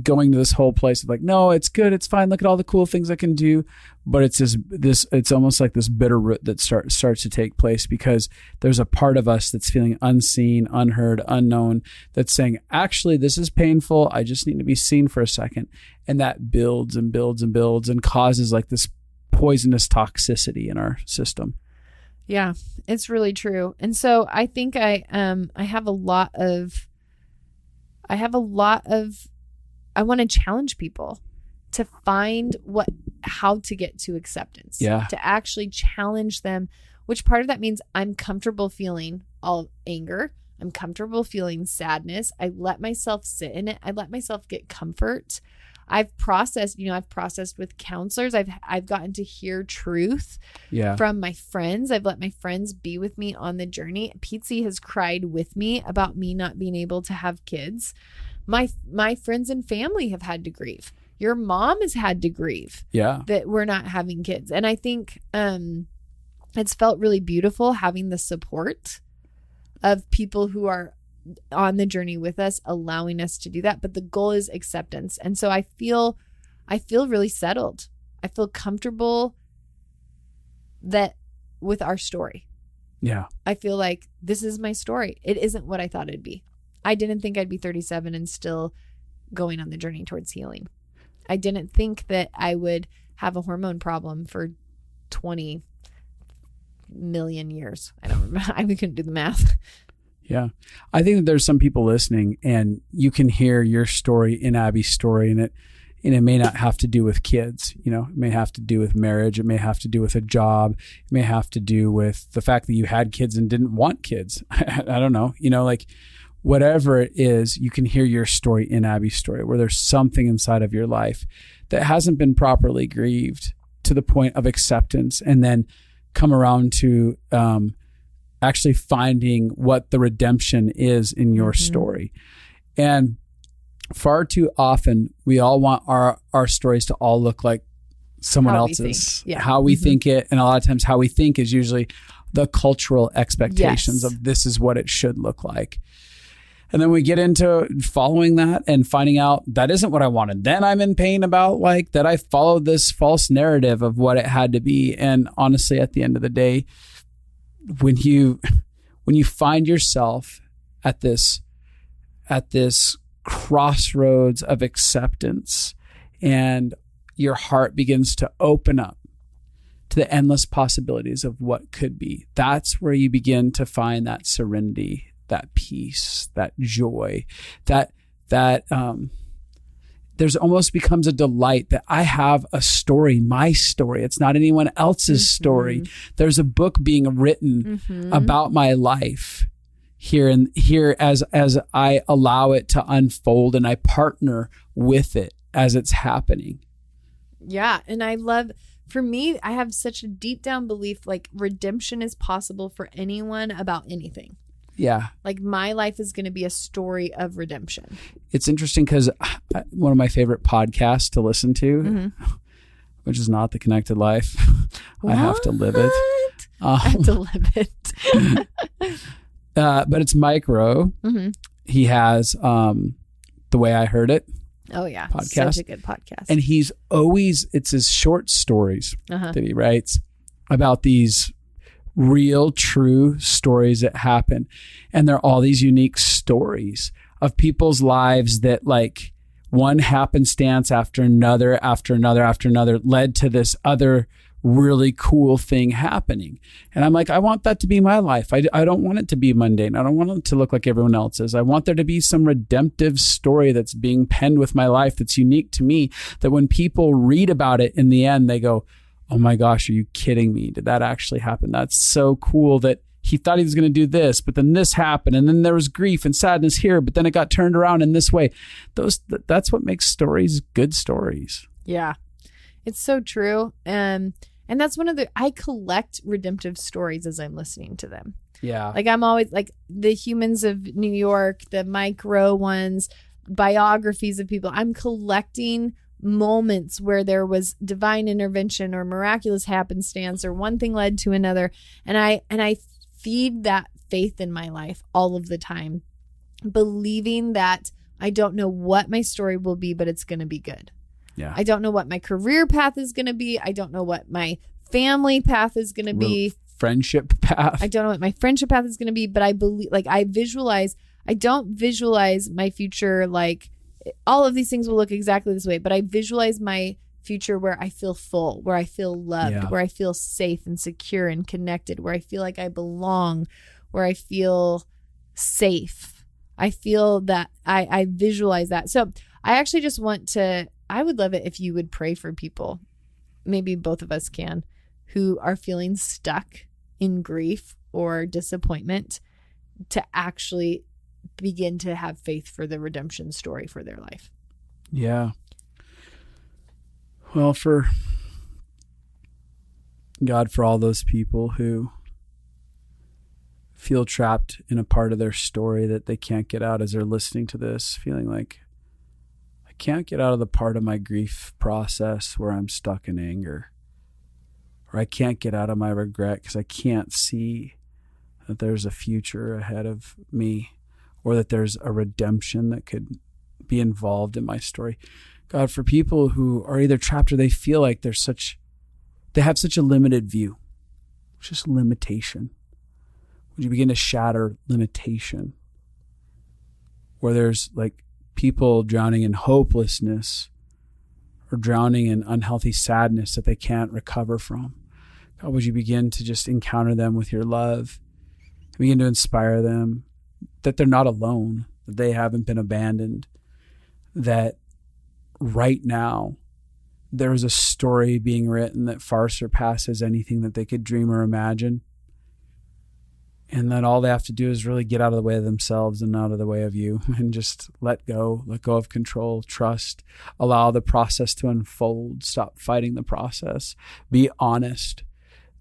[SPEAKER 1] going to this whole place of like, no, it's good. It's fine. Look at all the cool things I can do. But it's it's almost like this bitter root that starts to take place because there's a part of us that's feeling unseen, unheard, unknown, that's saying, actually, this is painful. I just need to be seen for a second. And that builds and builds and builds and causes like this poisonous toxicity in our system.
[SPEAKER 2] Yeah, it's really true. And so I think I have a lot of I want to challenge people to find how to get to acceptance.
[SPEAKER 1] Yeah.
[SPEAKER 2] To actually challenge them, which part of that means I'm comfortable feeling all anger. I'm comfortable feeling sadness. I let myself sit in it. I let myself get comfort. I've processed with counselors. I've gotten to hear truth from my friends. I've let my friends be with me on the journey. Pizzi has cried with me about me not being able to have kids. My friends and family have had to grieve. Your mom has had to grieve that we're not having kids. And I think it's felt really beautiful having the support of people who are on the journey with us, allowing us to do that. But the goal is acceptance. And so I feel really settled. I feel comfortable with our story.
[SPEAKER 1] Yeah.
[SPEAKER 2] I feel like this is my story. It isn't what I thought it'd be. I didn't think I'd be 37 and still going on the journey towards healing. I didn't think that I would have a hormone problem for 20 million years. I don't remember. We couldn't do the math.
[SPEAKER 1] Yeah. I think that there's some people listening and you can hear your story in Abby's story, and it may not have to do with kids. You know, it may have to do with marriage. It may have to do with a job. It may have to do with the fact that you had kids and didn't want kids. I don't know. You know, like whatever it is, you can hear your story in Abby's story, where there's something inside of your life that hasn't been properly grieved to the point of acceptance, and then come around to actually finding what the redemption is in your story. And far too often, we all want our stories to all look like someone else's, how we think it. And a lot of times how we think is usually the cultural expectations of this is what it should look like. And then we get into following that and finding out that isn't what I wanted. Then I'm in pain about like that I followed this false narrative of what it had to be. And honestly, at the end of the day, when you find yourself at this crossroads of acceptance and your heart begins to open up to the endless possibilities of what could be, that's where you begin to find that serenity, that peace, that joy, that there's almost becomes a delight that I have a story, my story. It's not anyone else's story. There's a book being written about my life here as I allow it to unfold and I partner with it as it's happening.
[SPEAKER 2] Yeah. And I love for me, I have such a deep down belief like redemption is possible for anyone about anything.
[SPEAKER 1] Yeah.
[SPEAKER 2] Like my life is going to be a story of redemption.
[SPEAKER 1] It's interesting because one of my favorite podcasts to listen to, which is not The Connected Life. I have to live it.
[SPEAKER 2] I have to live it.
[SPEAKER 1] But it's Mike Rowe. He has The Way I Heard It.
[SPEAKER 2] Oh yeah.
[SPEAKER 1] Podcast.
[SPEAKER 2] Such a good podcast.
[SPEAKER 1] And it's his short stories that he writes about these real, true stories that happen. And they're all these unique stories of people's lives that like one happenstance after another, led to this other really cool thing happening. And I'm like, I want that to be my life. I don't want it to be mundane. I don't want it to look like everyone else's. I want there to be some redemptive story that's being penned with my life that's unique to me, that when people read about it in the end, they go, oh my gosh, are you kidding me? Did that actually happen? That's so cool that he thought he was going to do this, but then this happened. And then there was grief and sadness here, but then it got turned around in this way. That's what makes stories good stories.
[SPEAKER 2] Yeah, it's so true. And that's I collect redemptive stories as I'm listening to them.
[SPEAKER 1] Yeah.
[SPEAKER 2] Like I'm always like the Humans of New York, the Mike Rowe ones, biographies of people. I'm collecting moments where there was divine intervention or miraculous happenstance or one thing led to another. And I feed that faith in my life all of the time, believing that I don't know what my story will be, but it's going to be good.
[SPEAKER 1] Yeah.
[SPEAKER 2] I don't know what my career path is going to be. I don't know what my family path is going to be.
[SPEAKER 1] Friendship path.
[SPEAKER 2] I don't know what my friendship path is going to be, but I believe, like I don't visualize my future like all of these things will look exactly this way, but I visualize my future where I feel full, where I feel loved, where I feel safe and secure and connected, where I feel like I belong, where I feel safe. I feel that I visualize that. So I actually just I would love it if you would pray for people, maybe both of us can, who are feeling stuck in grief or disappointment, to actually begin to have faith for the redemption story for their life.
[SPEAKER 1] Yeah. Well, for God, for all those people who feel trapped in a part of their story that they can't get out as they're listening to this, feeling like I can't get out of the part of my grief process where I'm stuck in anger, or I can't get out of my regret because I can't see that there's a future ahead of me, or that there's a redemption that could be involved in my story. God, for people who are either trapped or they feel like they have such a limited view, it's just limitation. Would you begin to shatter limitation? Where there's like people drowning in hopelessness or drowning in unhealthy sadness that they can't recover from. God, would you begin to just encounter them with your love, begin to inspire them that they're not alone, that they haven't been abandoned, that right now there is a story being written that far surpasses anything that they could dream or imagine. And that all they have to do is really get out of the way of themselves and out of the way of you, and just let go of control, trust, allow the process to unfold, stop fighting the process, be honest.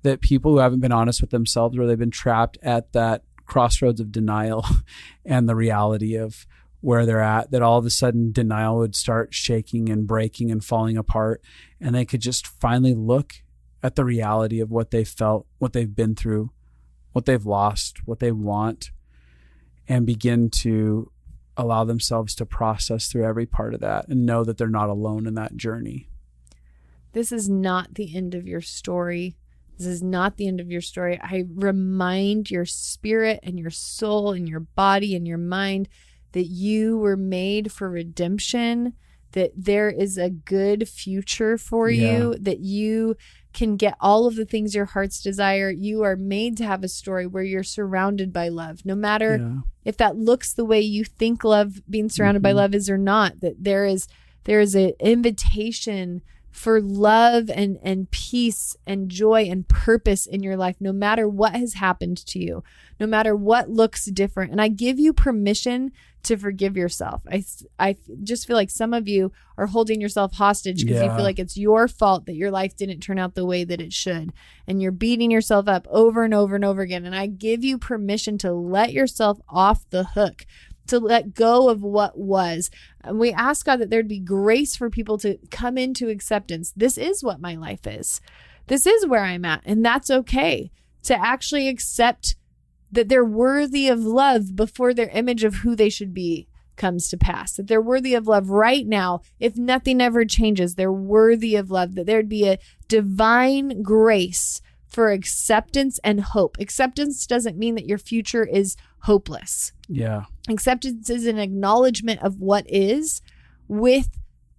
[SPEAKER 1] That people who haven't been honest with themselves, where they've been trapped at that crossroads of denial and the reality of where they're at, that all of a sudden denial would start shaking and breaking and falling apart, and they could just finally look at the reality of what they felt, what they've been through, what they've lost, what they want, and begin to allow themselves to process through every part of that and know that they're not alone in that journey.
[SPEAKER 2] This is not the end of your story. This is not the end of your story. I remind your spirit and your soul and your body and your mind that you were made for redemption, that there is a good future for you, that you can get all of the things your heart's desire. You are made to have a story where you're surrounded by love, no matter if that looks the way you think love, being surrounded by love is or not, that there is an invitation for love and peace and joy and purpose in your life, no matter what has happened to you, no matter what looks different. And I give you permission to forgive yourself. I just feel like some of you are holding yourself hostage because you feel like it's your fault that your life didn't turn out the way that it should. And you're beating yourself up over and over and over again. And I give you permission to let yourself off the hook, to let go of what was. And we ask God that there'd be grace for people to come into acceptance. This is what my life is. This is where I'm at. And that's okay. To actually accept that they're worthy of love before their image of who they should be comes to pass. That they're worthy of love right now. If nothing ever changes, they're worthy of love. That there'd be a divine grace for acceptance and hope. Acceptance doesn't mean that your future is hopeless.
[SPEAKER 1] Yeah.
[SPEAKER 2] Acceptance is an acknowledgement of what is with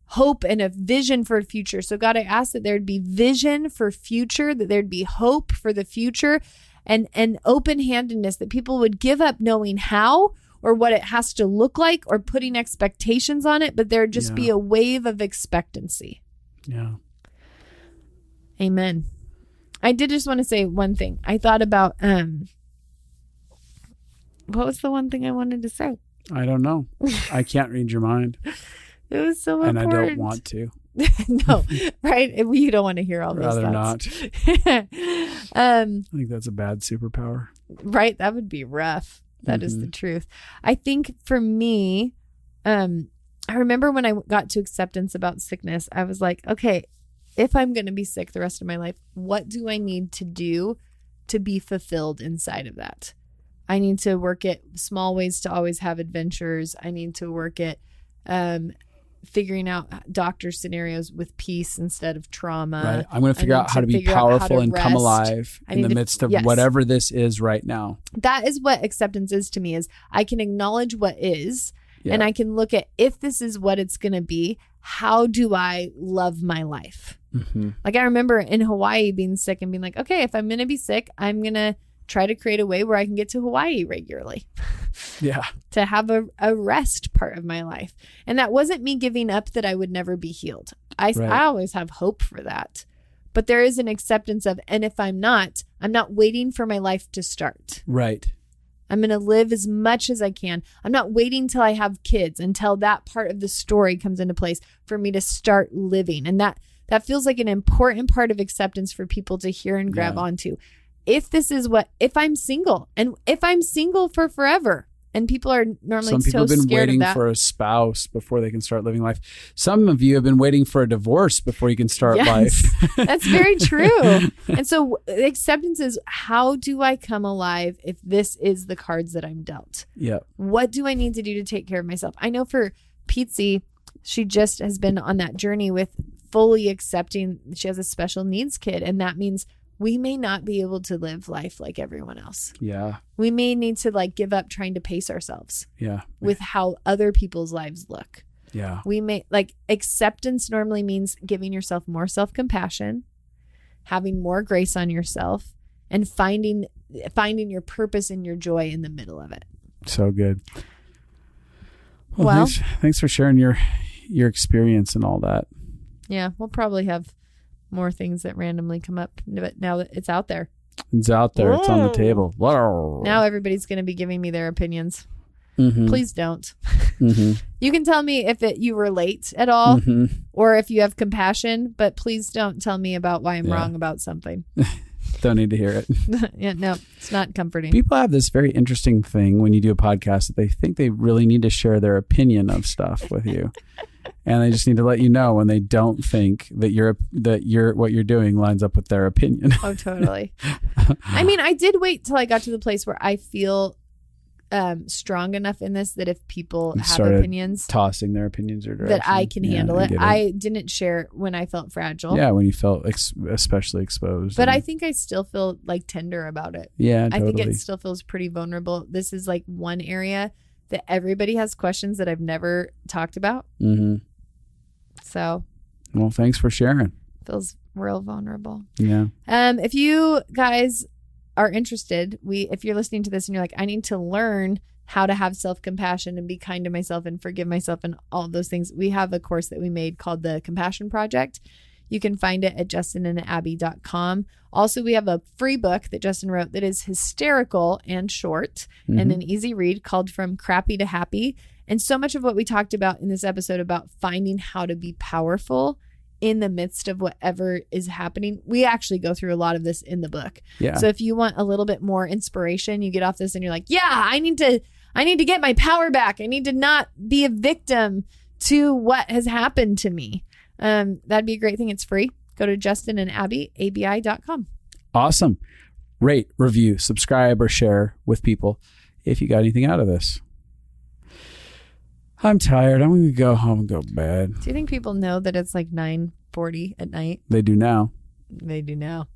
[SPEAKER 2] hope and a vision for a future. So God, I ask that there'd be vision for future, that there'd be hope for the future, and open-handedness, that people would give up knowing how or what it has to look like or putting expectations on it, but there'd just be a wave of expectancy.
[SPEAKER 1] Yeah.
[SPEAKER 2] Amen. I did just want to say one thing. I thought about, what was the one thing I wanted to say?
[SPEAKER 1] I don't know. I can't read your mind.
[SPEAKER 2] It was so important.
[SPEAKER 1] And I don't want to.
[SPEAKER 2] No, right? You don't want to hear all those
[SPEAKER 1] Rather
[SPEAKER 2] thoughts.
[SPEAKER 1] not. I think that's a bad superpower.
[SPEAKER 2] Right? That would be rough. That is the truth. I think for me, I remember when I got to acceptance about sickness, I was like, okay, if I'm going to be sick the rest of my life, what do I need to do to be fulfilled inside of that? I need to work at small ways to always have adventures. I need to work at figuring out doctor scenarios with peace instead of trauma.
[SPEAKER 1] Right. I'm going to figure out how to be powerful and come alive in the midst of whatever this is right now.
[SPEAKER 2] That is what acceptance is to me, is I can acknowledge what is, and I can look at, if this is what it's going to be, how do I love my life? Mm-hmm. Like I remember in Hawaii being sick and being like, okay, if I'm going to be sick, I'm going to try to create a way where I can get to Hawaii regularly.
[SPEAKER 1] Yeah.
[SPEAKER 2] To have a rest part of my life. And that wasn't me giving up that I would never be healed. I always have hope for that. But there is an acceptance of, and if I'm not waiting for my life to start.
[SPEAKER 1] Right.
[SPEAKER 2] I'm going to live as much as I can. I'm not waiting till I have kids, until that part of the story comes into place for me to start living. And that feels like an important part of acceptance for people to hear and grab onto. If I'm single, and if I'm single for forever, and people are normally
[SPEAKER 1] some people
[SPEAKER 2] so
[SPEAKER 1] have been
[SPEAKER 2] scared
[SPEAKER 1] waiting
[SPEAKER 2] of that.
[SPEAKER 1] for a spouse before they can start living life. Some of you have been waiting for a divorce before you can start life.
[SPEAKER 2] That's very true. And so acceptance is, how do I come alive if this is the cards that I'm dealt?
[SPEAKER 1] Yeah.
[SPEAKER 2] What do I need to do to take care of myself? I know for Pizzi, she just has been on that journey with fully accepting she has a special needs kid, and that means we may not be able to live life like everyone else.
[SPEAKER 1] Yeah.
[SPEAKER 2] We may need to give up trying to pace ourselves.
[SPEAKER 1] Yeah.
[SPEAKER 2] With how other people's lives look.
[SPEAKER 1] Yeah.
[SPEAKER 2] We may acceptance normally means giving yourself more self-compassion, having more grace on yourself, and finding your purpose and your joy in the middle of it.
[SPEAKER 1] So good. Well, thanks for sharing your experience and all that.
[SPEAKER 2] Yeah, we'll probably have more things that randomly come up, but now that it's out there.
[SPEAKER 1] It's out there. Whoa. It's on the table. Whoa.
[SPEAKER 2] Now everybody's going to be giving me their opinions.
[SPEAKER 1] Mm-hmm.
[SPEAKER 2] Please don't.
[SPEAKER 1] Mm-hmm.
[SPEAKER 2] You can tell me if you relate at all, or if you have compassion, but please don't tell me about why I'm wrong about something.
[SPEAKER 1] Don't need to hear it.
[SPEAKER 2] Yeah, no, it's not comforting.
[SPEAKER 1] People have this very interesting thing when you do a podcast that they think they really need to share their opinion of stuff with you. And they just need to let you know when they don't think that what you're doing lines up with their opinion.
[SPEAKER 2] Oh, totally. I mean, I did wait till I got to the place where I feel strong enough in this that if people have opinions,
[SPEAKER 1] tossing their opinions or direction,
[SPEAKER 2] that I can handle it. I didn't share when I felt fragile.
[SPEAKER 1] Yeah, when you felt especially exposed.
[SPEAKER 2] But I think I still feel tender about it.
[SPEAKER 1] Yeah, totally.
[SPEAKER 2] I think it still feels pretty vulnerable. This is one area that everybody has questions that I've never talked about. Mm-hmm. So.
[SPEAKER 1] Well, thanks for sharing.
[SPEAKER 2] Feels real vulnerable.
[SPEAKER 1] Yeah.
[SPEAKER 2] If you guys are interested, if you're listening to this and you're like, I need to learn how to have self-compassion and be kind to myself and forgive myself and all those things, we have a course that we made called the Compassion Project. You can find it at justinandabby.com. Also, we have a free book that Justin wrote that is hysterical and short and an easy read called From Crappy to Happy. And so much of what we talked about in this episode about finding how to be powerful in the midst of whatever is happening, we actually go through a lot of this in the book.
[SPEAKER 1] Yeah.
[SPEAKER 2] So if you want a little bit more inspiration, you get off this and you're like, yeah, I need to get my power back. I need to not be a victim to what has happened to me. That'd be a great thing. It's free. Go to justinandabby.com.
[SPEAKER 1] Awesome. Rate, review, subscribe, or share with people if you got anything out of this. I'm tired. I'm going to go home and go to bed.
[SPEAKER 2] Do you think people know that it's like 9:40 at night?
[SPEAKER 1] They do now.
[SPEAKER 2] They do now.